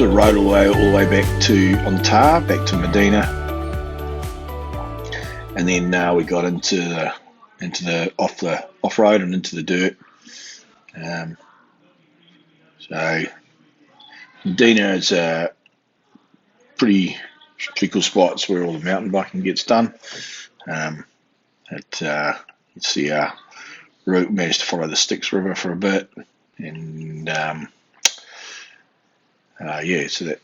sort of rode all the way back to on tar, back to Medina, and then we got into the off road and into the dirt. So Medina is a pretty cool spot. It's where all the mountain biking gets done. You see our route, managed to follow the Styx River for a bit, and so that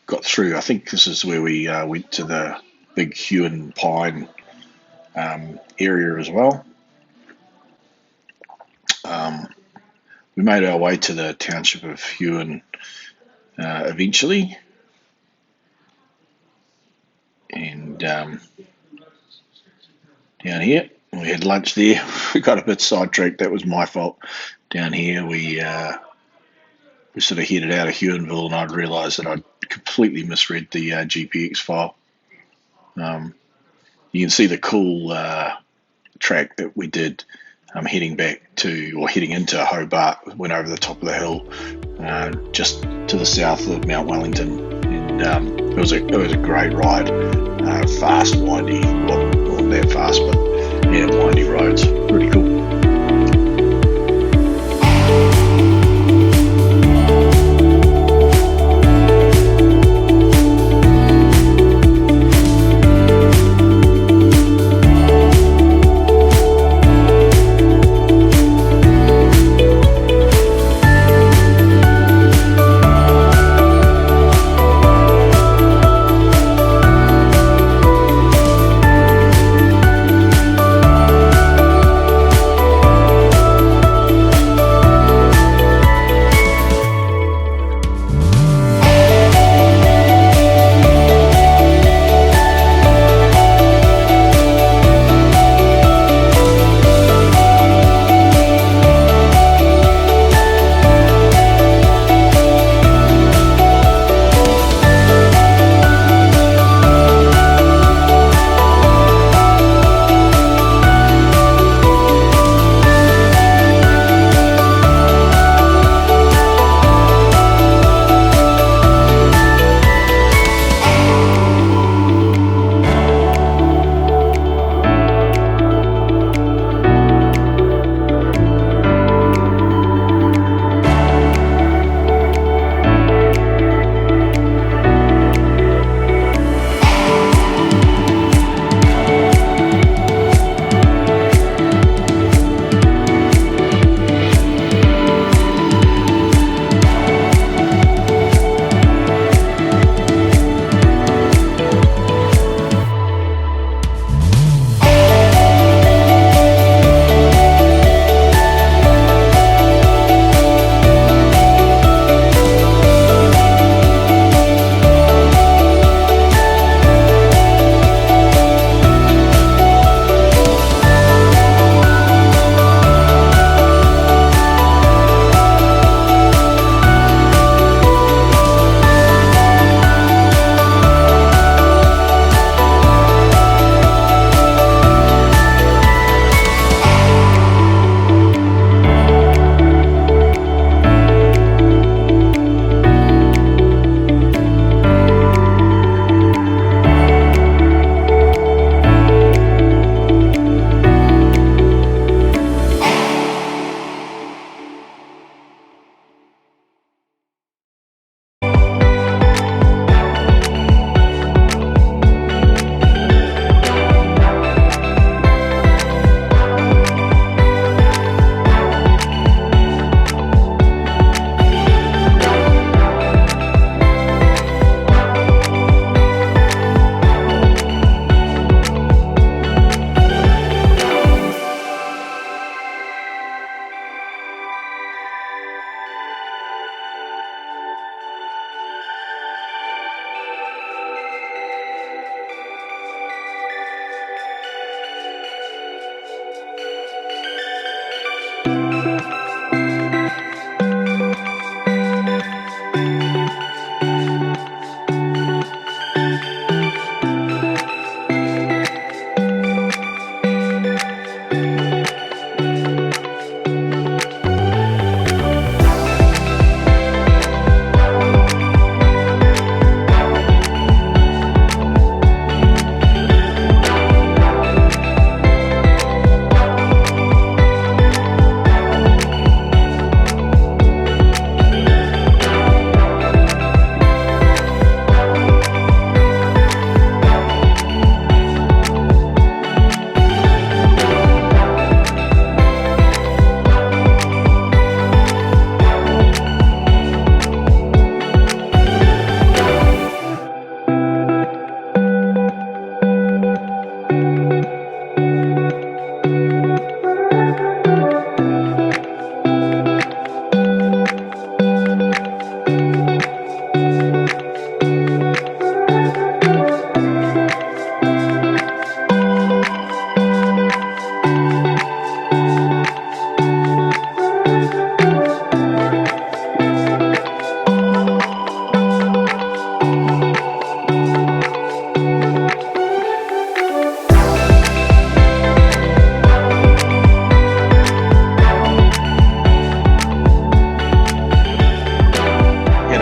got through. I think this is where we went to the big Huon Pine area as well. We made our way to the township of Huon eventually, and down here we had lunch there. We got a bit sidetracked. That was my fault. Down here we sort of headed out of Huonville, and I'd realised that I'd completely misread the GPX file. You can see the cool track that we did heading into Hobart. Went over the top of the hill just to the south of Mount Wellington, and it was a great ride. Fast, windy, well, not that fast, but yeah, windy roads. Pretty cool.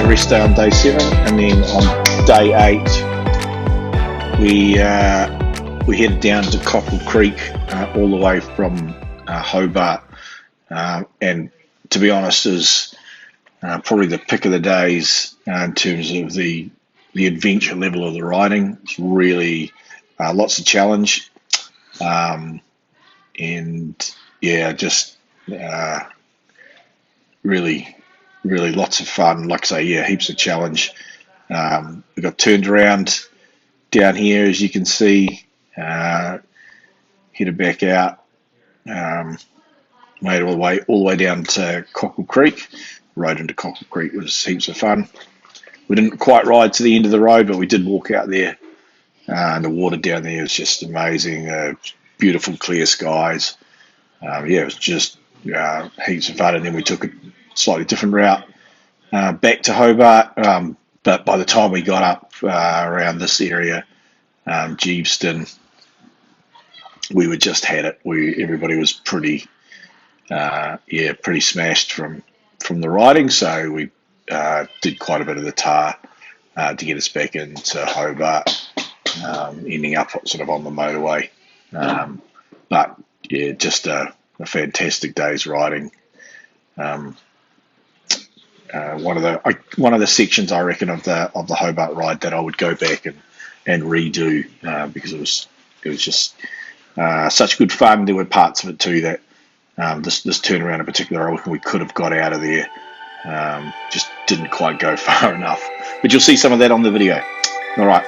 rest day on day 7, and then on day 8 we headed down to Cockle Creek, all the way from Hobart, and to be honest, is probably the pick of the days in terms of the adventure level of the riding. It's really lots of challenge, and yeah, just really lots of fun. Like I say, yeah, heaps of challenge. We got turned around down here, as you can see, headed back out, made all the way down to Cockle Creek. Rode into Cockle Creek. It was heaps of fun. We didn't quite ride to the end of the road, but we did walk out there, and the water down there was just amazing. Beautiful clear skies. Yeah, it was just heaps of fun. And then we took a slightly different route back to Hobart, but by the time we got up around this area, Geeveston, we were just had it. Everybody was pretty smashed from the riding, so we did quite a bit of the tar to get us back into Hobart, ending up sort of on the motorway. But yeah, just a fantastic day's riding. One of the sections, I reckon, of the Hobart ride that I would go back and redo, because it was just such good fun. There were parts of it too that this turnaround in particular, I reckon we could have got out of there, just didn't quite go far enough. But you'll see some of that on the video. All right.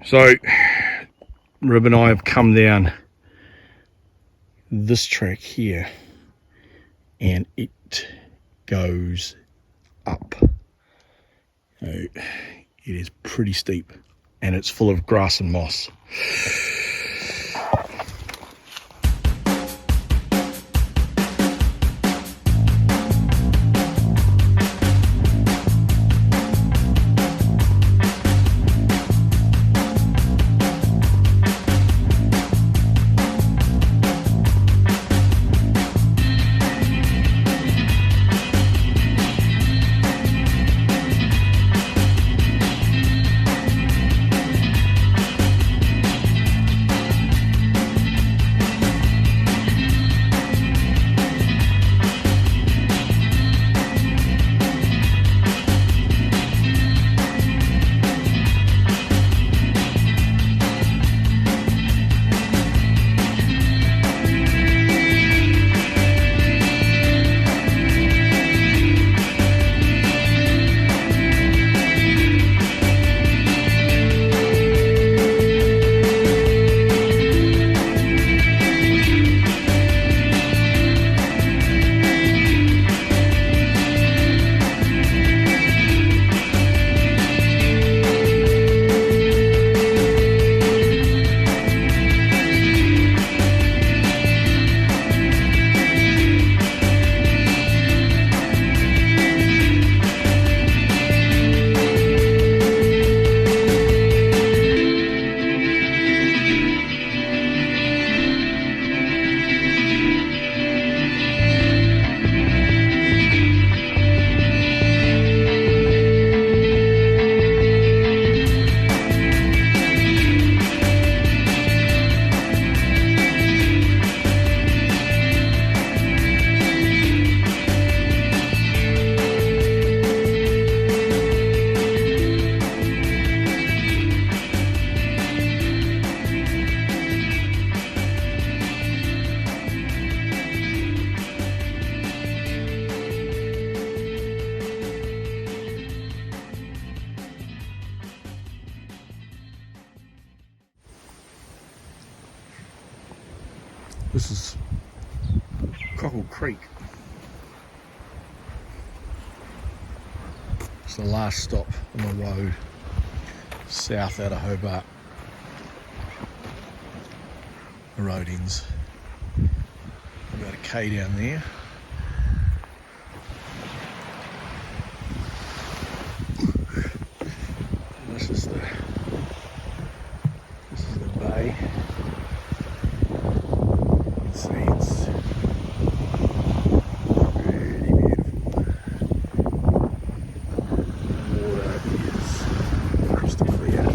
So, Rib and I have come down this track here, and it goes up. It is pretty steep, and it's full of grass and moss. This is Cockle Creek. It's the last stop on the road south out of Hobart. The road ends about a K down there. And this is the bay. You can see it's really beautiful. The water is crystal clear.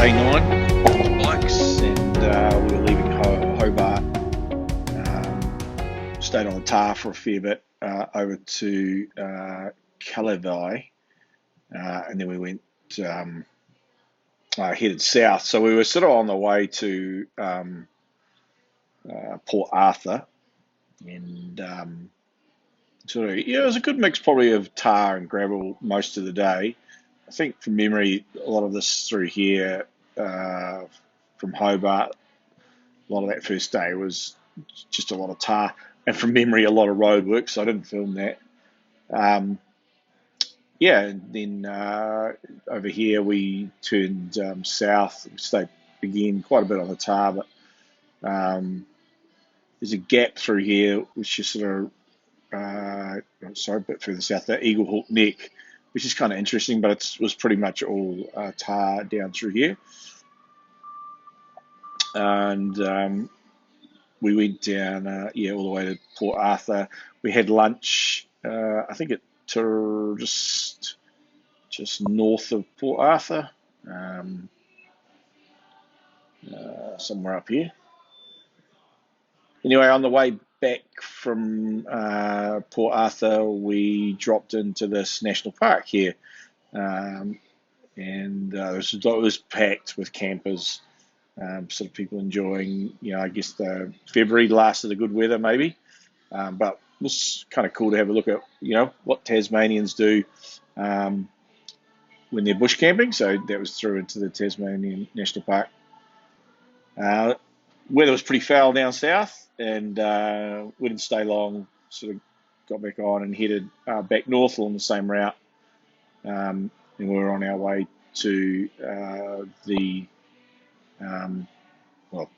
day 9 on the bikes, and we were leaving Hobart. Stayed on the tar for a fair bit over to Calavai, and then we went headed south. So we were sort of on the way to Port Arthur, and it was a good mix probably of tar and gravel most of the day. I think from memory, a lot of this through here from Hobart, a lot of that first day was just a lot of tar, and from memory, a lot of road work, so I didn't film that. And then over here we turned south. We stayed again quite a bit on the tar, but there's a gap through here which is sort of a bit further south, the Eagle Hawk Neck, which is kind of interesting, but it was pretty much all tar down through here. And we went down, all the way to Port Arthur. We had lunch, I think just north of Port Arthur, somewhere up here. Anyway, on the way back from Port Arthur, we dropped into this national park here, and it was packed with campers, sort of people enjoying, I guess the February last of the good weather maybe, but it was kind of cool to have a look at, what Tasmanians do when they're bush camping. So that was through into the Tasmanian National Park. Weather was pretty foul down south, and we didn't stay long. Sort of got back on and headed back north along the same route, and we were on our way to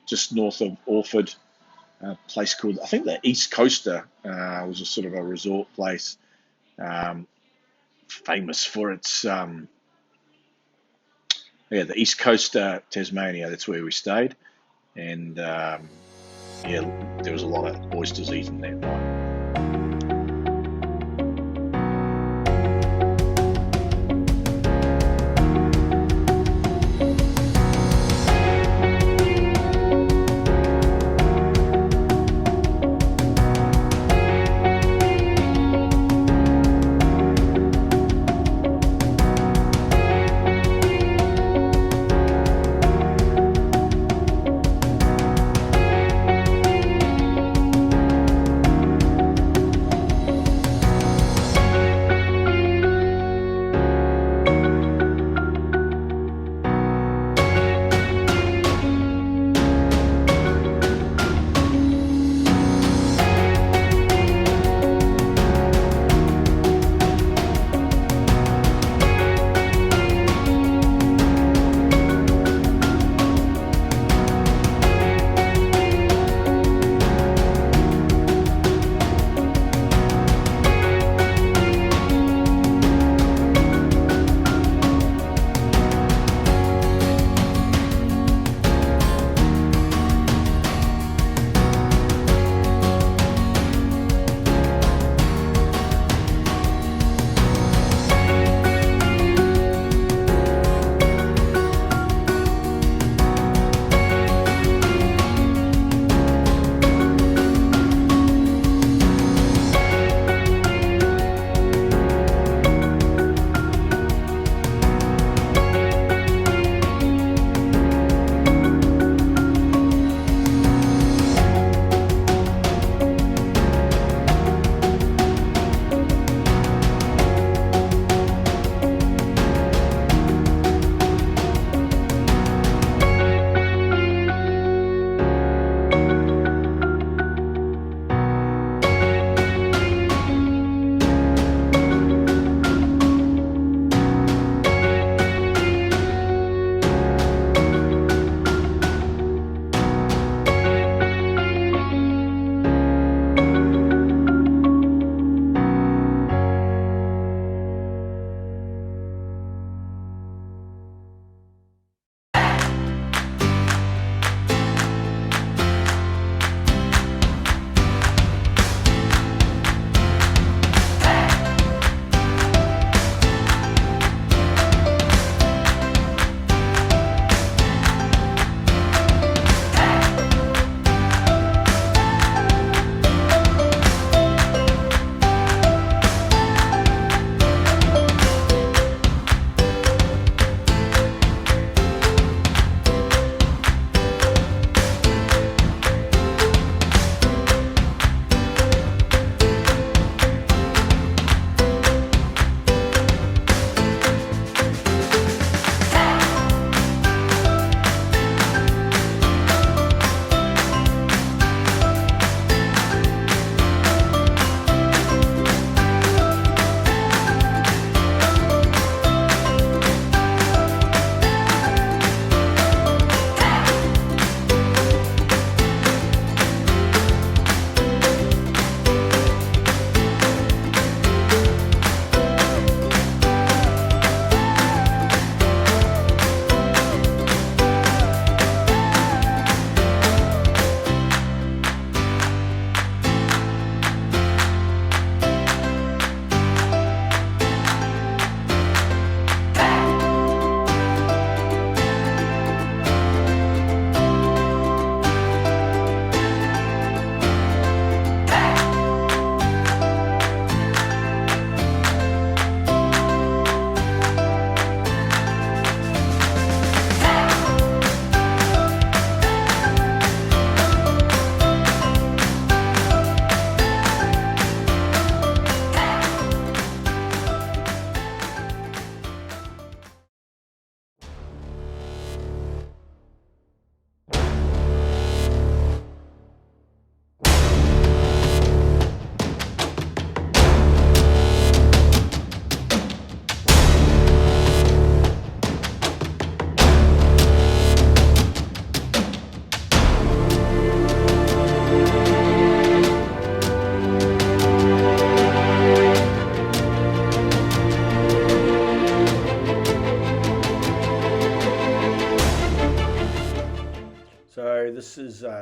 just north of Orford, a place called, I think, the East Coaster. Was a sort of a resort place, famous for its the East Coaster, Tasmania. That's where we stayed. And there was a lot of oysters eaten that night.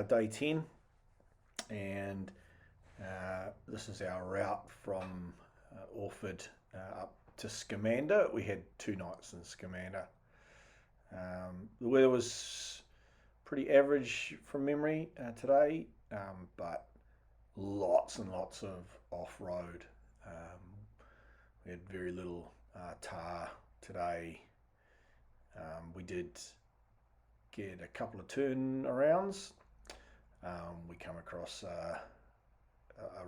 day 10, and this is our route from Orford up to Scamander. We had 2 nights in Scamander. The weather was pretty average from memory today, but lots and lots of off-road. We had very little tar today. We did get a couple of turnarounds. We come across a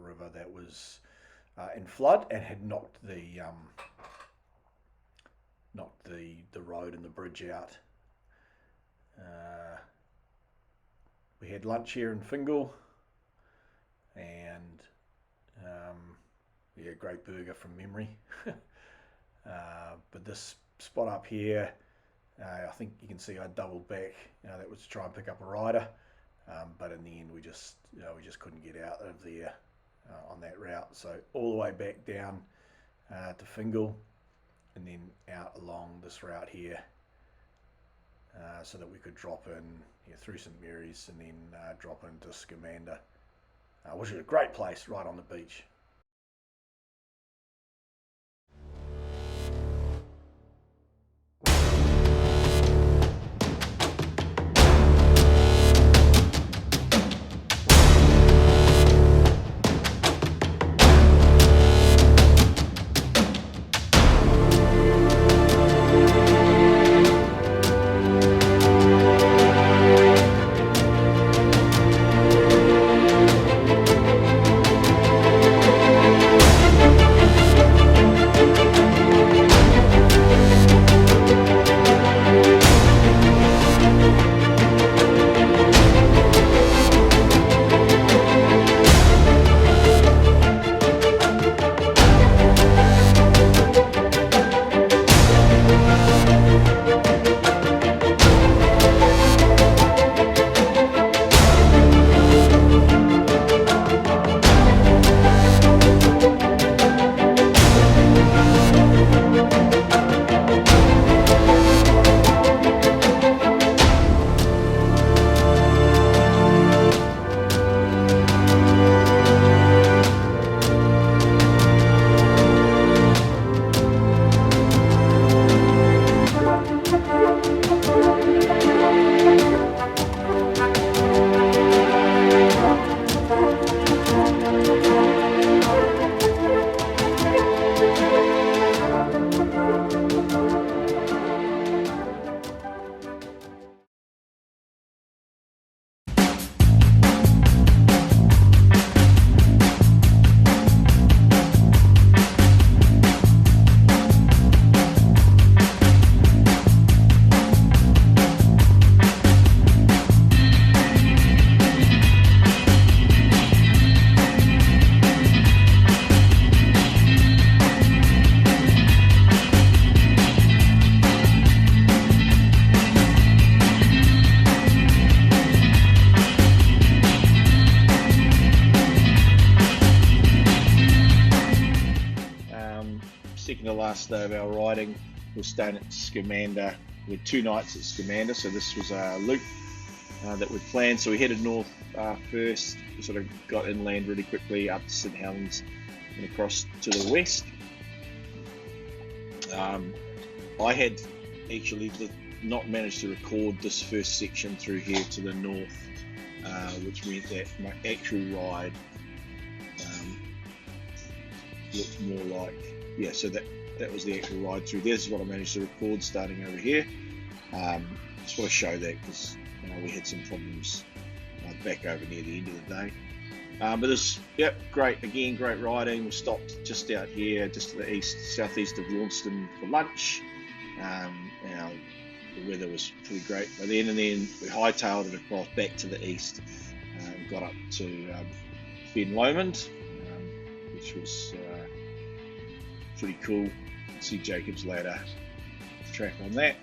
river that was in flood and had knocked the road and the bridge out. We had lunch here in Fingal, and great burger from memory. But this spot up here, I think you can see I doubled back. That was to try and pick up a rider, but in the end we just couldn't get out of there on that route. So all the way back down to Fingal, and then out along this route here, so that we could drop in through St Mary's and then drop into Scamander, which is a great place right on the beach. Second to last day of our riding, we're staying at Scamander. We had 2 nights at Scamander, so this was a loop that we'd planned. So we headed north first, we sort of got inland really quickly up to St Helens and across to the west. I had actually not managed to record this first section through here to the north, which meant that my actual ride looked more like, so that was the actual ride through. This is what I managed to record starting over here. Just want to show that because we had some problems back over near the end of the day. But this, great riding. We stopped just out here, just to the southeast of Launceston for lunch. The weather was pretty great by then, and then we hightailed it across back to the east and got up to Ben Lomond, which was pretty cool. You can see Jacob's Ladder track on that.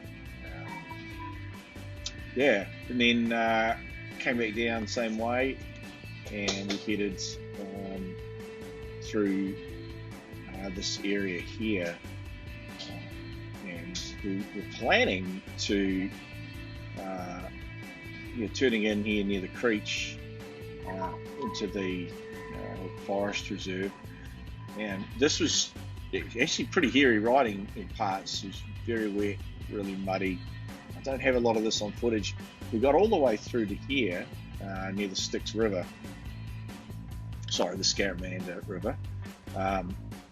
And then came back down the same way, and we headed through this area here, and we were planning to you're turning in here near the Creech into the forest reserve, and this was actually pretty hairy riding in parts. It was very wet, really muddy. I don't have a lot of this on footage. We got all the way through to here near the Styx River, sorry, the Scaramanda River,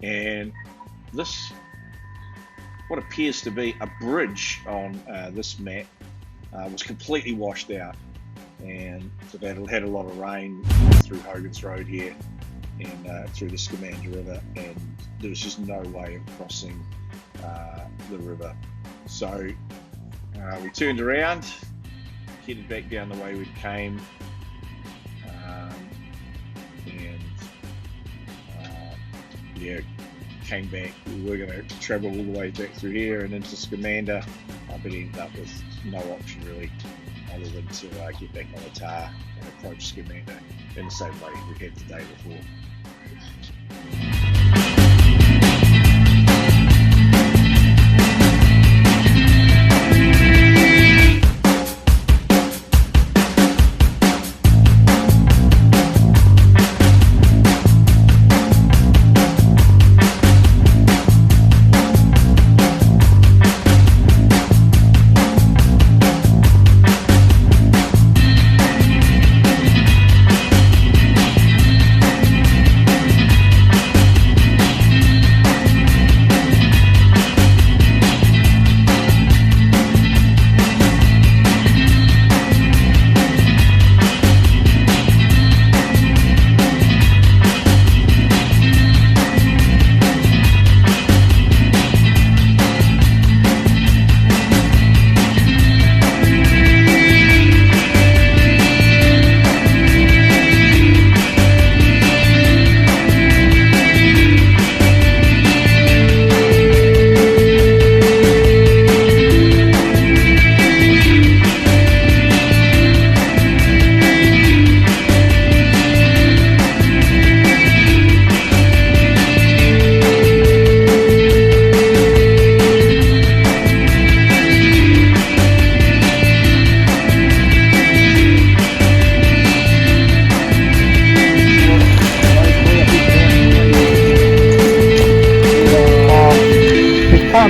and this, what appears to be a bridge on this map, was completely washed out, and so that had a lot of rain through Hogan's Road here and through the Scamander River, and there was just no way of crossing the river. So we turned around, headed back down the way we came, and yeah, came back. We were going to travel all the way back through here and into Scamander, but ended up with no option really other than to get back on the tar and approach Scamander in the same way we had the day before.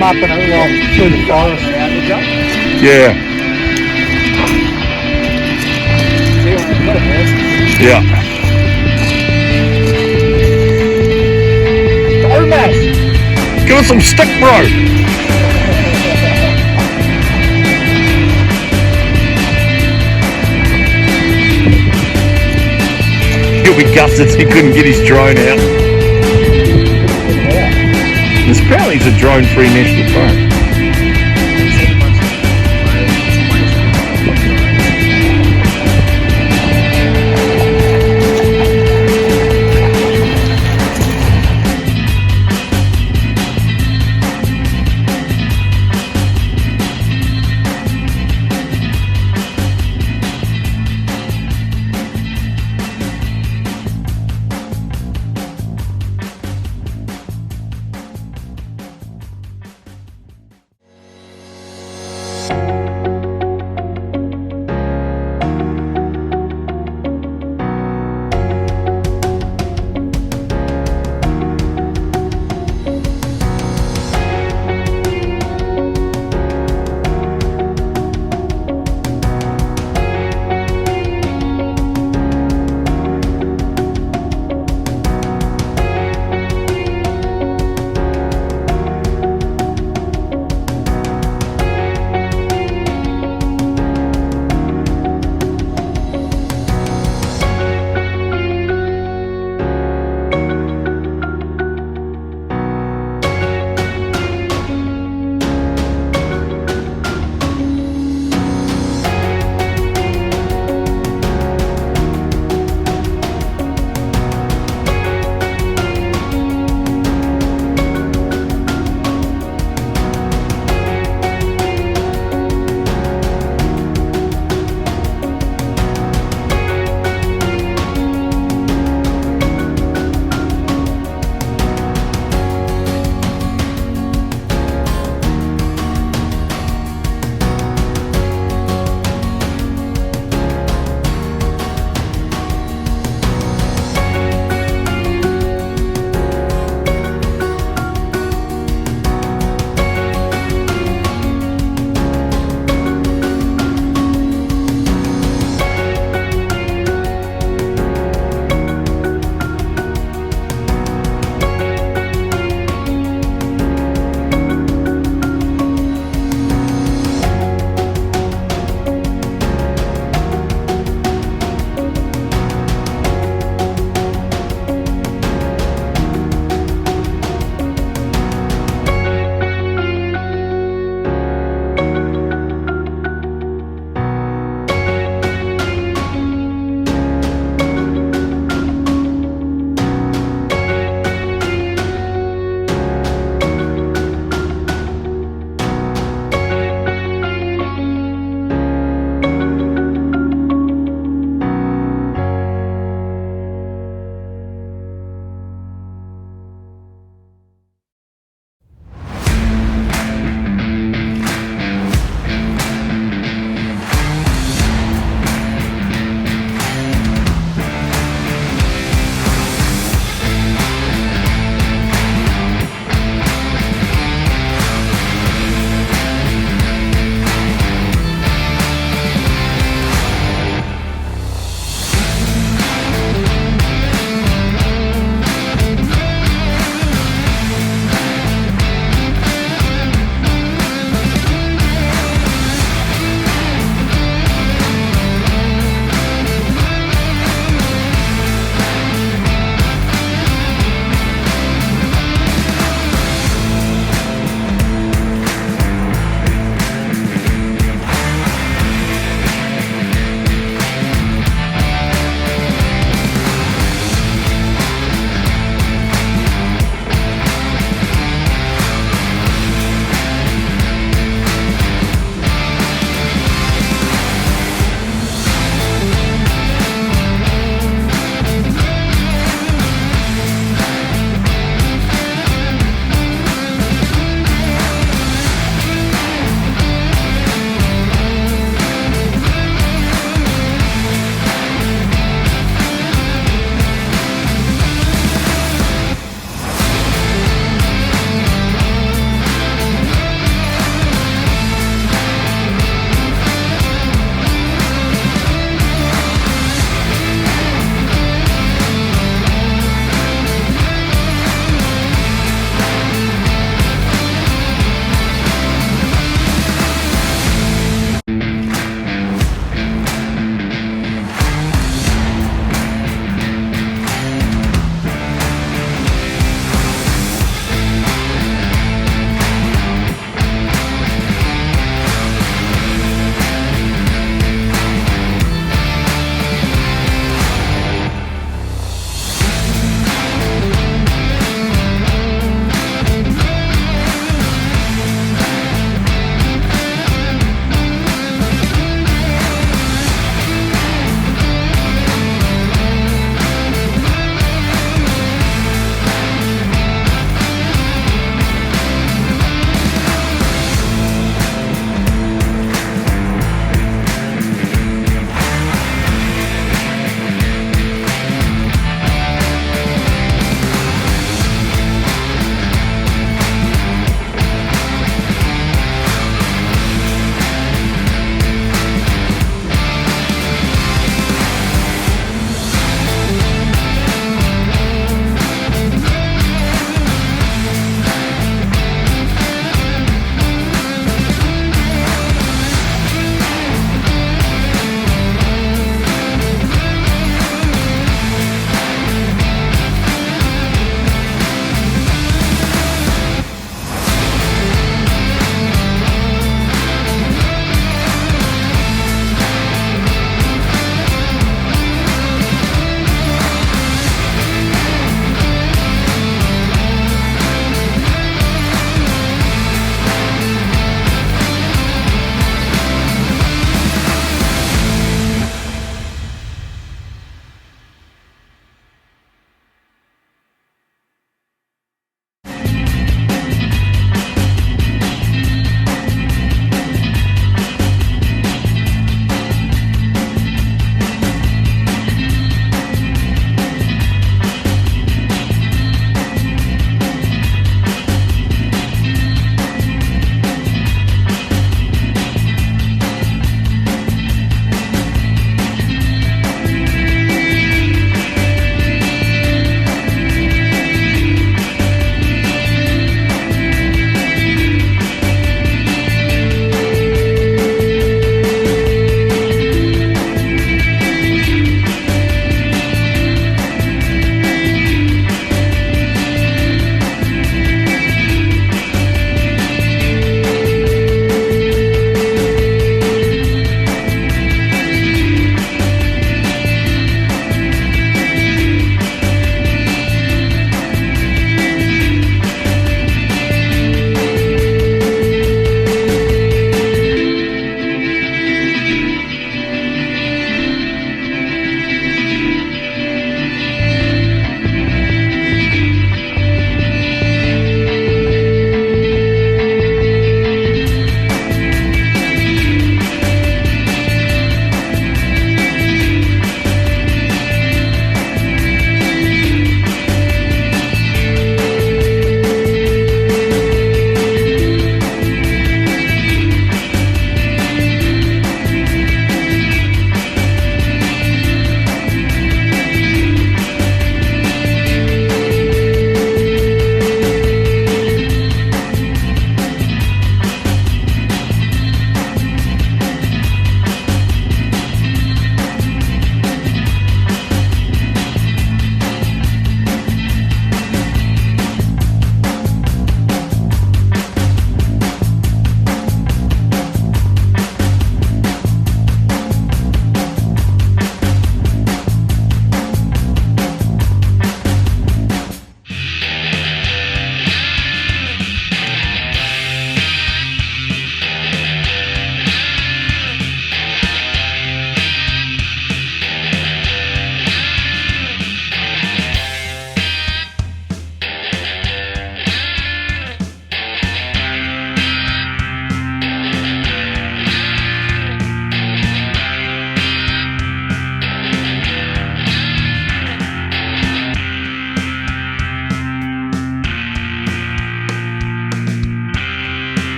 Up and along through the forest. Yeah. Yeah. Go, mate. Give us some stick, bro. He'll be gutted he couldn't get his drone out. Apparently it's a drone-free national park.